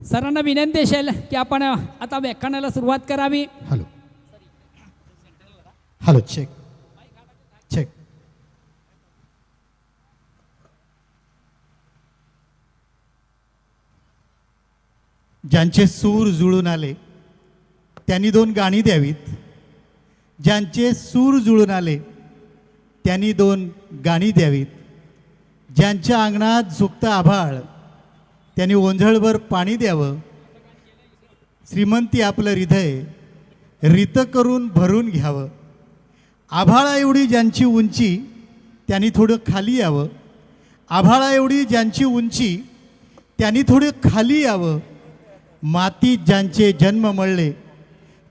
सरांना विनंती असेल की आपण आता व्याख्यानाला सुरुवात करावी. Hello hello check check. ज्यांचे सूर जुळून आले त्यांनी 2 गाणी द्यावीत. ज्यांचे सूर जुळून आले त्यांनी 2 गाणी द्यावीत. ज्यांच्या अंगणात झुकतं आभाळ त्यांनी ओंझळभर पाणी द्यावं. श्रीमंती आपलं हृदय रित करून भरून घ्यावं. आभाळा एवढी ज्यांची उंची त्यांनी थोडं खाली यावं. आभाळा एवढी ज्यांची उंची त्यांनी थोडं खाली यावं. मातीत ज्यांचे जन्म मळले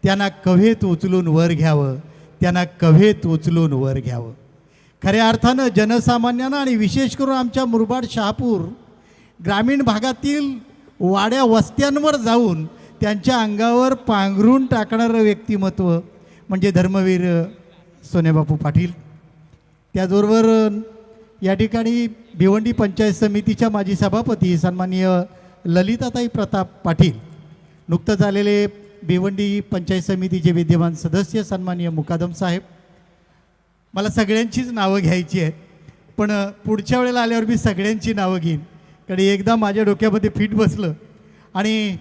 त्यांना कव्हेत उचलून वर घ्यावं. त्यांना कव्हेत उचलून वर घ्यावं. खऱ्या अर्थानं जनसामान्यांना आणि विशेष करून आमच्या मुरबाड शहापूर ग्रामीण भागातील वाड्या वस्त्यांवर जाऊन त्यांच्या अंगावर पांघरून टाकणारं व्यक्तिमत्व म्हणजे धर्मवीर सोनेबापू पाटील. त्याचबरोबर या ठिकाणी भिवंडी पंचायत समितीच्या माजी सभापती सन्माननीय ललिताताई प्रताप पाटील, नुकतंच आलेले भिवंडी पंचायत समितीचे विद्यमान सदस्य सन्माननीय मुकादम साहेब. मला सगळ्यांचीच नावं घ्यायची आहेत पण पुढच्या वेळेला आल्यावर मी सगळ्यांची नावं घेईन कारण एकदा माझ्या डोक्यामध्ये फिट बसलं. आणि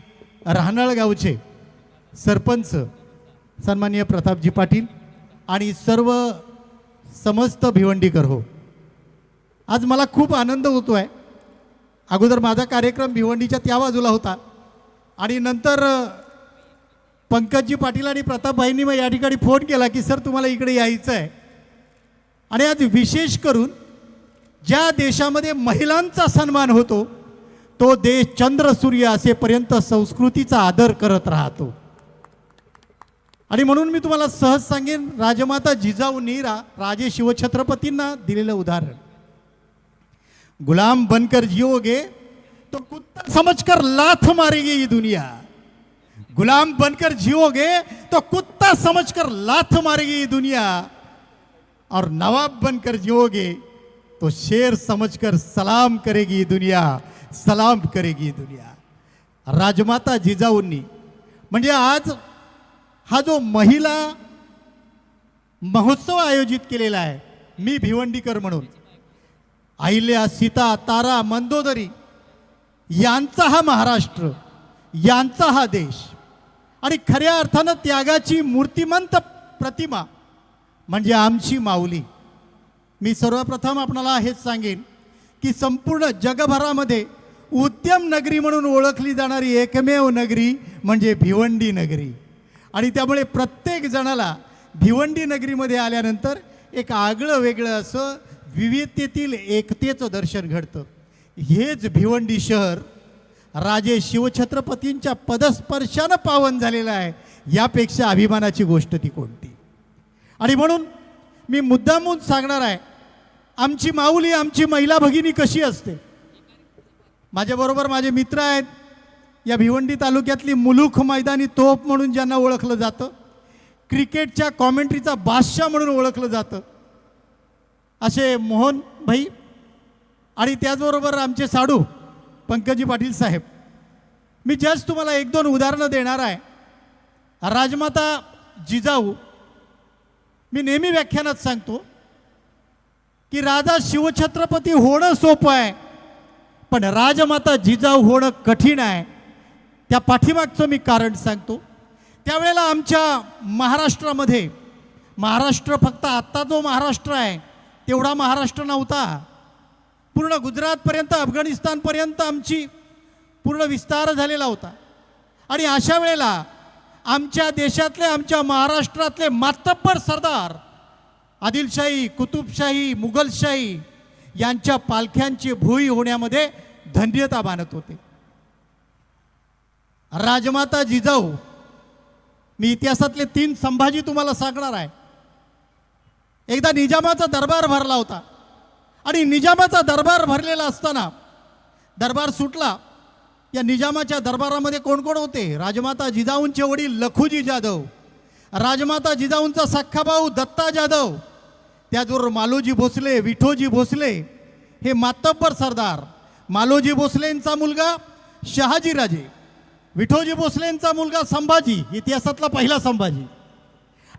राहनाळ गावचे सरपंच सन्माननीय प्रतापजी पाटील आणि सर्व समस्त भिवंडीकर हो, आज मला खूप आनंद होतो आहे. अगोदर माझा कार्यक्रम भिवंडीच्या त्या बाजूला होता आणि नंतर पंकजजी पाटील आणि प्रतापभाईंनी मग या ठिकाणी फोन केला की सर तुम्हाला इकडे यायचं आहे. आणि आज विशेष करून ज्या देशामध्ये महिलांचा सन्मान होतो तो देश चंद्र सूर्य असेपर्यंत संस्कृतीचा आदर करत राहतो. आणि म्हणून मी तुम्हाला सहज सांगेन, राजमाता जिजाऊंनी राजे शिवछत्रपतींना दिलेलं उदाहरण, गुलाम बनकर जियोगे तो कुत्ता समझकर लाथ मारेगी ये दुनिया. गुलाम बनकर जियोगे तो कुत्ता समझकर लाथ मारेगी ये दुनिया और नवाब बनकर जियोगे तो शेर समझकर सलाम करेगी ये दुनिया, सलाम करेगी ये दुनिया. राजमाता जिजाऊंनी म्हणजे आज हा जो महिला महोत्सव आयोजित केलेला आहे, मी भिवंडीकर म्हणून अहिल्या, सीता, तारा, मंदोदरी यांचा हा महाराष्ट्र, यांचा हा देश आणि खऱ्या अर्थानं त्यागाची मूर्तिमंत प्रतिमा म्हणजे आमची माऊली. मी सर्वप्रथम आपणाला हेच सांगेन की संपूर्ण जगभरामध्ये उद्यम नगरी म्हणून ओळखली जाणारी एकमेव नगरी म्हणजे भिवंडी नगरी. आणि त्यामुळे प्रत्येक जणाला भिवंडी नगरीमध्ये आल्यानंतर एक आगळं वेगळं असं विविधतेतील एकतेचं दर्शन घडतं. हेच भिवंडी शहर राजे शिवछत्रपतींच्या पदस्पर्शानं पावन झालेलं आहे. यापेक्षा अभिमानाची गोष्ट ती कोणती. आणि म्हणून मी मुद्दामून सांगणार आहे, आमची माऊली, आमची महिला भगिनी कशी असते. माझ्याबरोबर माझे मित्र आहेत, या भिवंडी तालुक्यातली मुलूख मैदानी तोफ म्हणून ज्यांना ओळखलं जातं, क्रिकेटच्या कॉमेंट्रीचा बादशाह म्हणून ओळखलं जातं असे मोहन भाई आणि त्याचबरोबर आमचे साडू पंकजी पाटील साहेब. मी जस्ट तुम्हाला 1-2 उदाहरणं देणार आहे. राजमाता जिजाऊ, मी नेहमी व्याख्यानात सांगतो की राजा शिवछत्रपती होणं सोपं आहे पण राजमाता जिजाऊ होणं कठीण आहे. त्या पाठीमागचं मी कारण सांगतो. त्यावेळेला आमच्या महाराष्ट्रामध्ये, महाराष्ट्र फक्त आत्ता जो महाराष्ट्र आहे तेवढा महाराष्ट्र नव्हता. पूर्ण गुजरातपर्यंत, अफगाणिस्तानपर्यंत आमची पूर्ण विस्तार झालेला होता. आणि अशा वेळेला आमच्या देशातले, आमच्या महाराष्ट्रातले मातब्बर सरदार आदिलशाही, कुतुबशाही, मुघलशाही यांच्या पालख्यांची भुई होण्यामध्ये धन्यता मानत होते. राजमाता जिजाऊ, मी इतिहासातले 3 संभाजी तुम्हाला सांगणार आहे. एकदा निजामाचा दरबार भरला होता आणि निजामाचा दरबार भरलेला असताना दरबार सुटला. या निजामाच्या दरबारामध्ये कोण कोण होते? राजमाता जिजाऊंचे वडील लखुजी जाधव, राजमाता जिजाऊंचा सख्खा भाऊ दत्ता जाधव, त्याचबरोबर मालोजी भोसले, विठोजी भोसले हे मातब्बर सरदार. मालोजी भोसलेंचा मुलगा शहाजीराजे विठोजी भोसलेंचा मुलगा संभाजी, इतिहासातला पहिला संभाजी.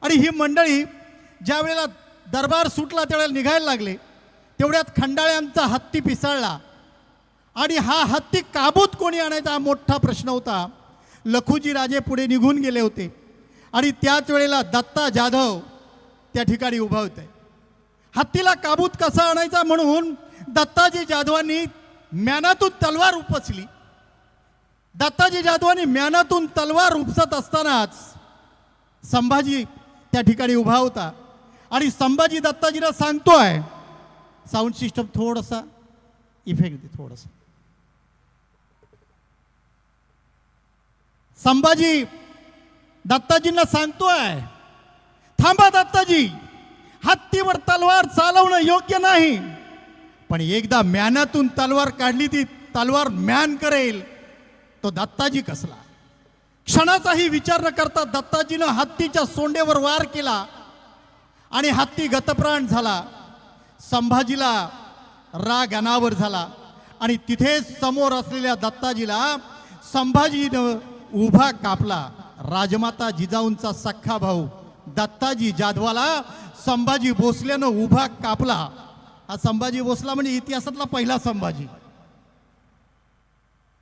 आणि ही मंडळी ज्या वेळेला दरबार सुटला त्यावेळेला निघायला लागले, तेवढ्यात खंडाळ्यांचा हत्ती पिसाळला. आणि हा हत्ती काबूत कोणी आणायचा हा मोठा प्रश्न होता. लखुजी राजे पुढे निघून गेले होते आणि त्याच वेळेला दत्ता जाधव त्या ठिकाणी उभा होते. हत्तीला काबूत कसा आणायचा म्हणून दत्ताजी जाधवांनी म्यानातून तलवार उपसली. दत्ताजी जाधवांनी म्यानातून तलवार उपसत असतानाच संभाजी त्या ठिकाणी उभा होता. आणि संभाजी दत्ताजीला सांगतोय, साऊंड सिस्टम थोडासा इफेक्ट दे थोडासा. संभाजी दत्ताजींना सांगतोय, थांबा दत्ताजी, हत्तीवर तलवार चालवणं योग्य नाही, पण एकदा म्यानातून तलवार काढली ती तलवार म्यान करेल. तो दत्ताजी कसला. क्षणाचाही विचार न करता दत्ताजीनं हत्तीच्या सोंडेवर वार केला आणि हत्ती गतप्राण झाला. संभाजीला राग अनावर झाला आणि तिथेच समोर असलेल्या दत्ताजीला संभाजीनं उभा कापला. राजमाता जिजाऊंचा सख्खा भाऊ दत्ताजी जाधवाला संभाजी भोसलेनं उभा कापला. हा संभाजी भोसला म्हणजे इतिहासातला पहिला संभाजी.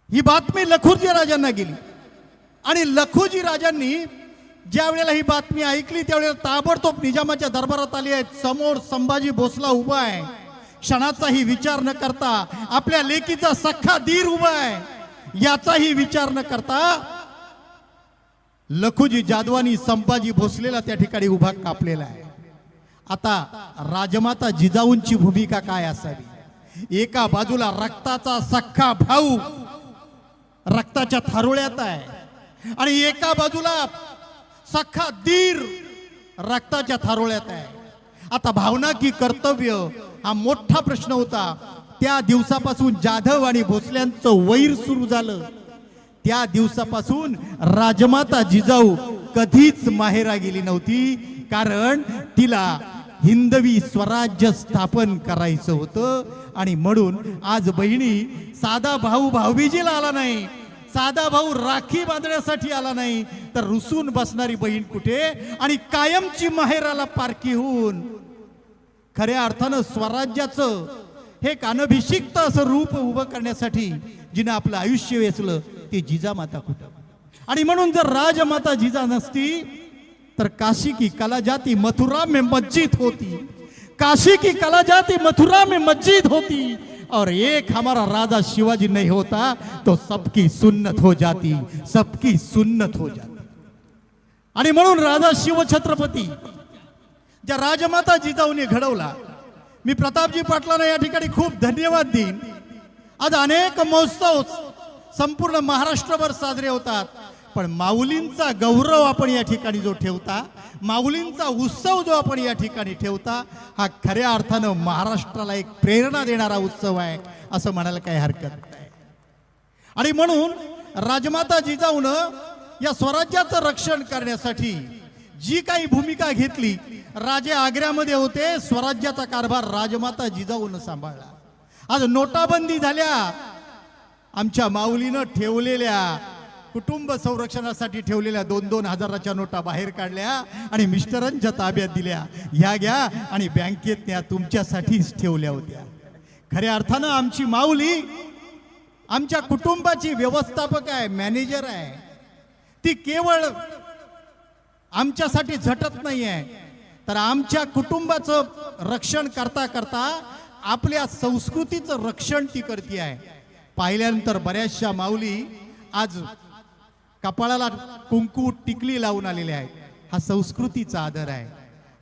ही बातमी लखुजी राजांना गेली आणि लखुजी राजांनी ज्या वेळेला ही बातमी ऐकली त्यावेळेला ताबडतोब निजामाच्या दरबारात आली आहेत. समोर संभाजी भोसला उभा आहे. क्षणाचाही विचार न करता आपल्या लेकीचा सख्खा दीर उभा आहे, याचाही विचार न करता लखुजी जाधवानी संभाजी भोसलेला त्या ठिकाणी उभा कापलेला आहे. आता राजमाता जिजाऊंची भूमिका काय असावी. एका बाजूला रक्ताचा सख्खा भाऊ रक्ताच्या थारोळ्यात आहे आणि एका बाजूला सख्खा दीर रक्ताच्या थारोळ्यात आहे. आता भावना की कर्तव्य हा मोठा प्रश्न होता. त्या दिवसापासून जाधव आणि भोसल्यांचं वैर सुरू झालं. त्या दिवसापासून राजमाता जिजाऊ कधीच माहेरा गेली नव्हती, कारण तिला हिंदवी स्वराज्य स्थापन करायचं होतं. आणि म्हणून आज बहिणी साधा भाऊ भाऊबीजीला आला नाही, साधा भाऊ राखी बांधण्यासाठी आला नाही, तर रुसून बसणारी बहीण कुठे आणि कायमची माहेराला पारखी होऊन खऱ्या अर्थानं स्वराज्याचं हे अनभिषिक्त असं रूप उभं करण्यासाठी जिनं आपलं आयुष्य वेचलं ते जिजामाता कुठं. आणि म्हणून जर राजमाता जिजा नसती तर काशी की कला जाती मथुरा में मस्जिद होती, काशी की कला जाती मथुरा में मस्जिद होती, और एक हमारा राजा शिवाजी नहीं होता तो सबकी सुन्नत हो जाती, सबकी सुन्नत हो जाती. आणि म्हणून राजा शिवछत्रपती ज्या राजमाता जिजाऊने घडवला, मी प्रतापजी पाटलांना या ठिकाणी खूप धन्यवाद देईन. आज अनेक महोत्सव संपूर्ण महाराष्ट्रभर साजरे होतात, पण माऊलींचा गौरव आपण या ठिकाणी जो ठेवता, माऊलींचा उत्सव जो आपण या ठिकाणी ठेवता, हा खऱ्या अर्थानं महाराष्ट्राला एक प्रेरणा देणारा उत्सव आहे असं म्हणायला काही हरकत नाही. आणि म्हणून राजमाता जिजाऊनं या स्वराज्याचं रक्षण करण्यासाठी जी काही भूमिका घेतली, राजे आग्र्यामध्ये होते, स्वराज्याचा कारभार राजमाता जिजाऊनं सांभाळला. आज नोटाबंदी झाल्या, आमच्या माऊलीनं ठेवलेल्या कुटुंब संरक्षणासाठी ठेवलेल्या 2-2 हजाराच्या नोटा बाहेर काढल्या आणि मिस्टरांच्या ताब्यात दिल्या. ह्या घ्या आणि बँकेत त्या तुमच्यासाठीच ठेवल्या होत्या. खऱ्या अर्थानं आमची माऊली आमच्या कुटुंबाची व्यवस्थापक आहे, मॅनेजर आहे. ती केवळ आमच्यासाठी झटत नाही आहे, तर आमच्या कुटुंबाचं रक्षण करता करता आपल्या संस्कृतीचं रक्षण ती करते आहे. पाहिल्यानंतर बऱ्याचशा माऊली आज कपाळाला कुंकू टिकली लावून आलेले आहेत. हा संस्कृतीचा आदर आहे.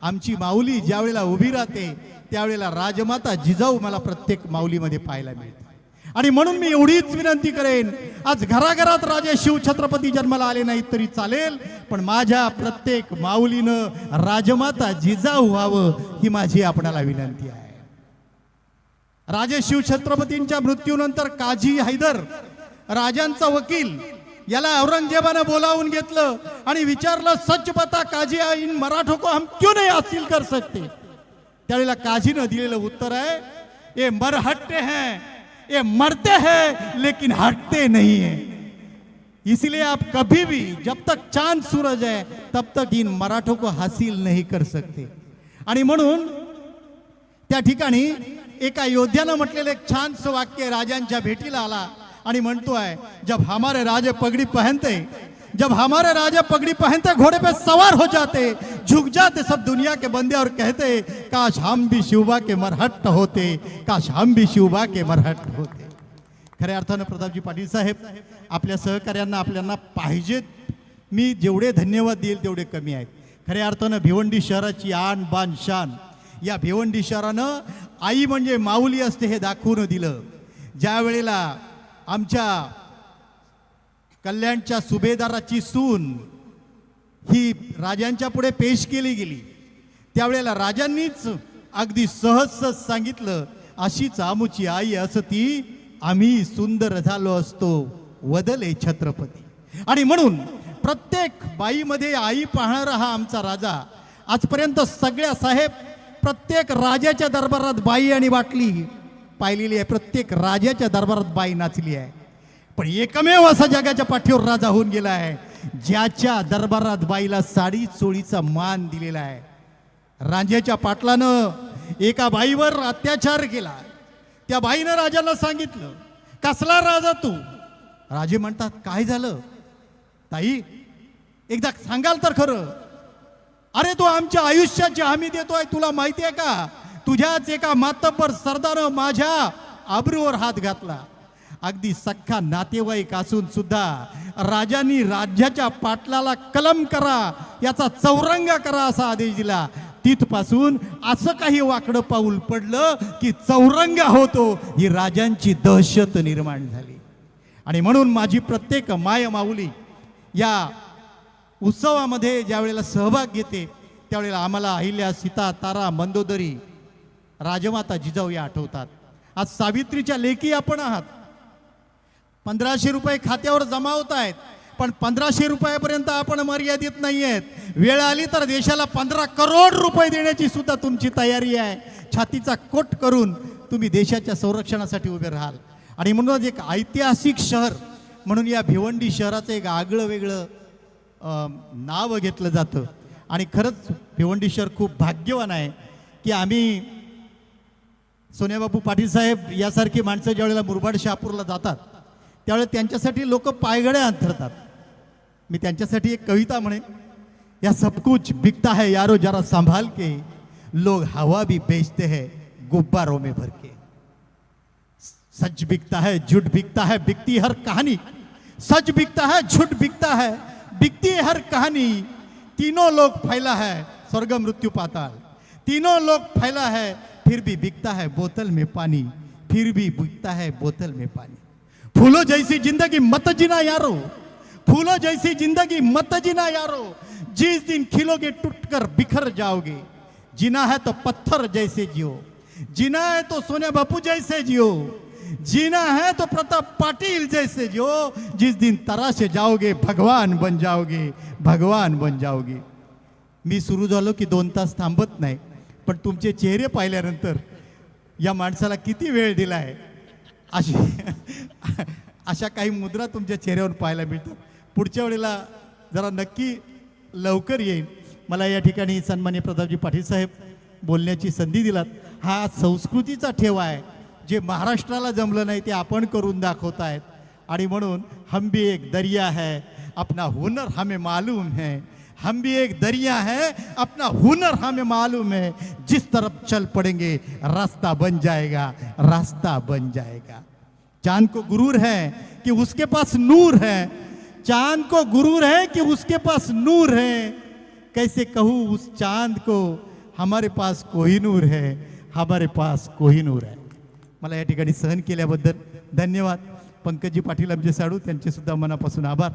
आमची माऊली ज्या वेळेला उभी राहते त्यावेळेला राजमाता जिजाऊ मला प्रत्येक माऊलीमध्ये पाहायला मिळते. आणि म्हणून मी एवढीच विनंती करेन, आज घराघरात राजे शिवछत्रपती जन्माला आले नाहीत तरी चालेल, पण माझ्या प्रत्येक माऊलीनं राजमाता जिजाऊ व्हावं ही माझी आपणाला विनंती आहे. राजे शिवछत्रपतींच्या मृत्यूनंतर काझी हैदर राजांचा वकील याला औरंगजेबानं बोलावून घेतलं आणि विचारलं, सच बता काझी, इन मराठों को हम क्यों नहीं हासिल कर सकते. त्यावेळेला काझीनं दिलेलं उत्तर आहे, ये मरहट्टे हैं, ये मरते हैं लेकिन हटते नहीं है. इसलिए आप कभी भी जब तक चांद सूरज है तब तक इन मराठों को हासिल नहीं कर सकते. आणि म्हणून त्या ठिकाणी एका योद्ध्यानं म्हटलेलं एक छानसं वाक्य राजांच्या भेटीला आला आणि म्हणतोय, जब हमारे राजे पगड़ी पहनते, जब हमारे राजा पगड़ी पहनते घोड़े पे सवार हो जाते, झुक जाते सब दुनिया के बंदे और कहते काश हम भी शिवबा के मरहट्ट होते, काश हम भी शिवबा के मरहट्ट होते. खऱ्या अर्थानं प्रतापजी पाटील साहेब आपल्या सहकार्यांना आपल्याला पाहिजेत मी जेवढे धन्यवाद देईल तेवढे कमी आहेत. खऱ्या अर्थानं भिवंडी शहराची आन बान शान या भिवंडी शहरानं आई म्हणजे माऊली असते हे दाखवून दिलं. ज्या वेळेला आमच्या कल्याणच्या सुभेदाराची सून ही राजांच्या पुढे पेश केली गेली त्यावेळेला राजांनीच अगदी सहज सांगितलं, अशीच आमुची आई असती आम्ही सुंदर झालो असतो वदले छत्रपती. आणि म्हणून प्रत्येक बाईमध्ये आई पाहणारा हा आमचा राजा. आजपर्यंत सगळ्या साहेब प्रत्येक राजाच्या दरबारात बाई आणि बाटली पाहिलेली आहे, प्रत्येक राजाच्या दरबारात बाई नाचली आहे. पण एकमेव असा जगाच्या पाठीवर राजा होऊन गेला आहे ज्याच्या दरबारात बाईला साडी चोळीचा मान दिलेला आहे. रांझ्याच्या पाटलानं एका बाईवर अत्याचार केला. त्या बाईनं राजाला सांगितलं, कसला राजा तू? राजे म्हणतात, काय झालं ताई, एकदा सांगाल तर खरं. अरे तू आमच्या आयुष्याची हमी देतोय, तुला माहिती आहे का तुझ्याच एका मातब्बर सरदारानं माझ्या आबरूवर हात घातला. अगदी सख्खा नातेवाईक असून सुद्धा राजांनी राज्याच्या पाटलाला कलम करा, याचा चौरंगा करा असा आदेश दिला. तिथपासून असं काही वाकडं पाऊल पडलं की चौरंगा होतो, ही राजांची दहशत निर्माण झाली. आणि म्हणून माझी प्रत्येक माय माऊली या उत्सवामध्ये ज्या वेळेला सहभाग घेते त्यावेळेला आम्हाला अहिल्या, सीता, तारा, मंदोदरी, राजमाता जिजाऊ या आठवतात. आज सावित्रीच्या लेकी आपण आहात. 1500 रुपये खात्यावर जमा होत आहेत, पण 1500 रुपयापर्यंत आपण मर्यादित नाही आहेत. वेळ आली तर देशाला 15 करोड रुपये देण्याची सुद्धा तुमची तयारी आहे. छातीचा कोट करून तुम्ही देशाच्या संरक्षणासाठी उभे राहाल. आणि म्हणूनच एक ऐतिहासिक शहर म्हणून या भिवंडी शहराचं एक आगळं वेगळं नाव घेतलं जातं. आणि खरंच भिवंडी शहर खूप भाग्यवान आहे की आम्ही सोन्याबापू पाटील साहेब यासारखी माणसं ज्यावेळेला मुरबाड शहापूरला जातात त्यावेळेला त्यांच्यासाठी लोक पायगड्या अंथरतात. मी त्यांच्यासाठी एक कविता म्हणेन, या सब कुछ बिकता है यारो जरा संभाल के, लोग हवा भी बेचते हैं गुब्बारों में भर के. सच बिकता है, झूठ बिकता है, बिकती हर कहानी. सच बिकता है, झूठ बिकता है, बिकती है हर कहानी. तीनों लोग फैला है स्वर्ग मृत्यु पाताल. तीनों लोग फैला है फिर भी बिकता है बोतल में पानी, फिर भी बिकता है बोतल में पानी. फूलों जैसी जिंदगी मत जीना यारो, फूलों जैसी जिंदगी मत जीना यारो, जिस दिन खिलोगे टूटकर बिखर जाओगे. जीना है तो पत्थर जैसे जियो, जीना है तो सोनिया बापू जैसे जियो, जीना है तो प्रताप पाटिल जैसे जियो. जिस दिन तराशे जाओगे भगवान बन जाओगे, भगवान बन जाओगे. मी सुरू झालो की 2 तास थांबत नाही, पण तुमचे चेहरे पाहिल्यानंतर या माणसाला किती वेळ दिला आहे अशा काही मुद्रा तुमच्या चेहऱ्यावर पाहायला मिळतात. पुढच्या वेळेला जरा नक्की लवकर येईल. मला या ठिकाणी सन्माननीय प्रतापजी पाटील साहेब बोलण्याची संधी दिलात. हा संस्कृतीचा ठेवा आहे, जे महाराष्ट्राला जमलं नाही ते आपण करून दाखवत आहेत. आणि म्हणून हम भी एक दरिया है अपना हुनर हमें मालूम है, हम भी एक दरिया है अपना हुनर हमें मालूम है. जिस तरफ चल पड़ेंगे रास्ता बन जाएगा, रास्ता बन जाएगा. चांद को गुरूर है कि उसके पास नूर है, चांद को गुरूर है कि उसके पास नूर है. कैसे कहूँ उस चांद को हमारे पास कोहिनूर है, हमारे पास कोहिनूर है. मला या ठिकाणी सहन केल्याबद्दल धन्यवाद. पंकजी पाटील आमचे साडू त्यांचे सुद्धा मनापासून आभार.